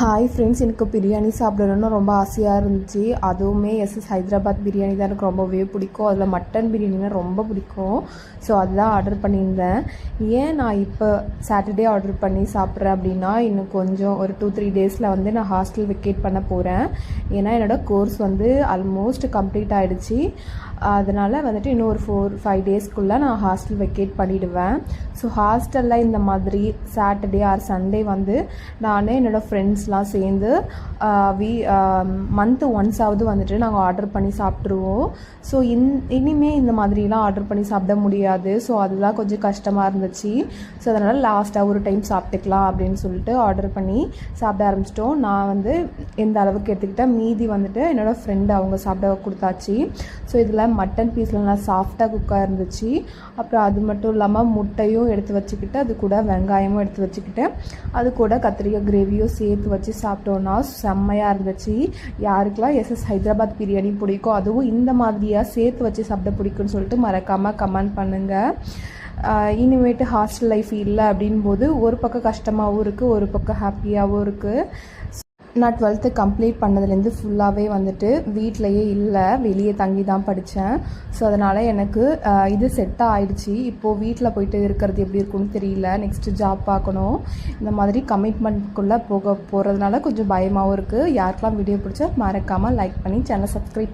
Hi friends, எனக்கு பிரியாணி சாப்பிடணும்னு ரொம்ப ஆசையாக இருந்துச்சு. அதுவுமே எஸ்எஸ் ஹைதராபாத் பிரியாணி தான் எனக்கு ரொம்பவே பிடிக்கும். அதில் மட்டன் பிரியாணினா ரொம்ப பிடிக்கும். ஸோ அதுதான் ஆர்டர் பண்ணியிருந்தேன். ஏன் நான் இப்போ சாட்டர்டே ஆர்டர் பண்ணி சாப்பிட்றேன் அப்படின்னா, இன்னும் கொஞ்சம் ஒரு 2-3 டேஸில் வந்து நான் ஹாஸ்டல் வெக்கேட் பண்ண போகிறேன். ஏன்னா என்னோடய கோர்ஸ் வந்து ஆல்மோஸ்ட் கம்ப்ளீட் ஆகிடுச்சு. அதனால் வந்துட்டு இன்னும் ஒரு 4-5 டேஸ்க்குள்ளே நான் ஹாஸ்டல் வெக்கேட் பண்ணிவிடுவேன். ஸோ ஹாஸ்டலில் இந்த மாதிரி சாட்டர்டே ஆர் சண்டே வந்து நான் என்னோடய ஃப்ரெண்ட்ஸ்லாம் சேர்ந்து மந்த்து ஒன்ஸாவது வந்துட்டு நாங்கள் ஆர்டர் பண்ணி சாப்பிட்ருவோம். ஸோ இனிமேல் இந்த மாதிரிலாம் ஆர்டர் பண்ணி சாப்பிட முடியாது. ஸோ அதுதான் கொஞ்சம் கஷ்டமாக இருந்துச்சு. ஸோ அதனால் லாஸ்ட்டாக ஒரு டைம் சாப்பிட்டுக்கலாம் அப்படின்னு சொல்லிட்டு ஆர்டர் பண்ணி சாப்பிட ஆரம்பிச்சிட்டோம். நான் வந்து எந்த அளவுக்கு எடுத்துக்கிட்டேன், மீதி வந்துட்டு என்னோடய ஃப்ரெண்டு அவங்க சாப்பிட கொடுத்தாச்சு. ஸோ இதில் மட்டன் பீஸில் நல்லா சாஃப்டாக குக்காக இருந்துச்சு. அப்புறம் அது மட்டும் இல்லாமல் முட்டையும் எடுத்து வச்சுக்கிட்டு, அது கூட வெங்காயமும் எடுத்து வச்சுக்கிட்டு, அது கூட கத்திரிக்காய் கிரேவியும் சேர்த்து வச்சு சாப்பிட்டோன்னா செம்மையாக இருந்துச்சு. யாருக்கெல்லாம் எஸ்எஸ் ஹைதராபாத் பிரியாணி பிடிக்கும், அதுவும் இந்த மாதிரியாக சேர்த்து வச்சு சாப்பிட பிடிக்கும்னு சொல்லிட்டு மறக்காமல் கமெண்ட் பண்ணுங்கள். இனிமேட்டு ஹாஸ்டல் லைஃப் இல்லை அப்படின்போது ஒரு பக்கம் கஷ்டமாகவும் இருக்குது, ஒரு பக்கம் ஹாப்பியாகவும் இருக்குது. நான் 12th கம்ப்ளீட் பண்ணதுலேருந்து ஃபுல்லாகவே வந்துட்டு வீட்டிலையே இல்லை, வெளியே தங்கி தான் படித்தேன். ஸோ அதனால் எனக்கு இது செட் ஆகிடுச்சு. இப்போது வீட்டில் போயிட்டு இருக்கிறது எப்படி இருக்குன்னு தெரியல. நெக்ஸ்ட்டு ஜாப் பார்க்கணும். இந்த மாதிரி கமிட்மெண்ட்குள்ளே போகிறதுனால கொஞ்சம் பயமாகவும் இருக்குது. யாருக்கெல்லாம் வீடியோ பிடிச்சா மறக்காமல் லைக் பண்ணி சேனலை சப்ஸ்கிரைப்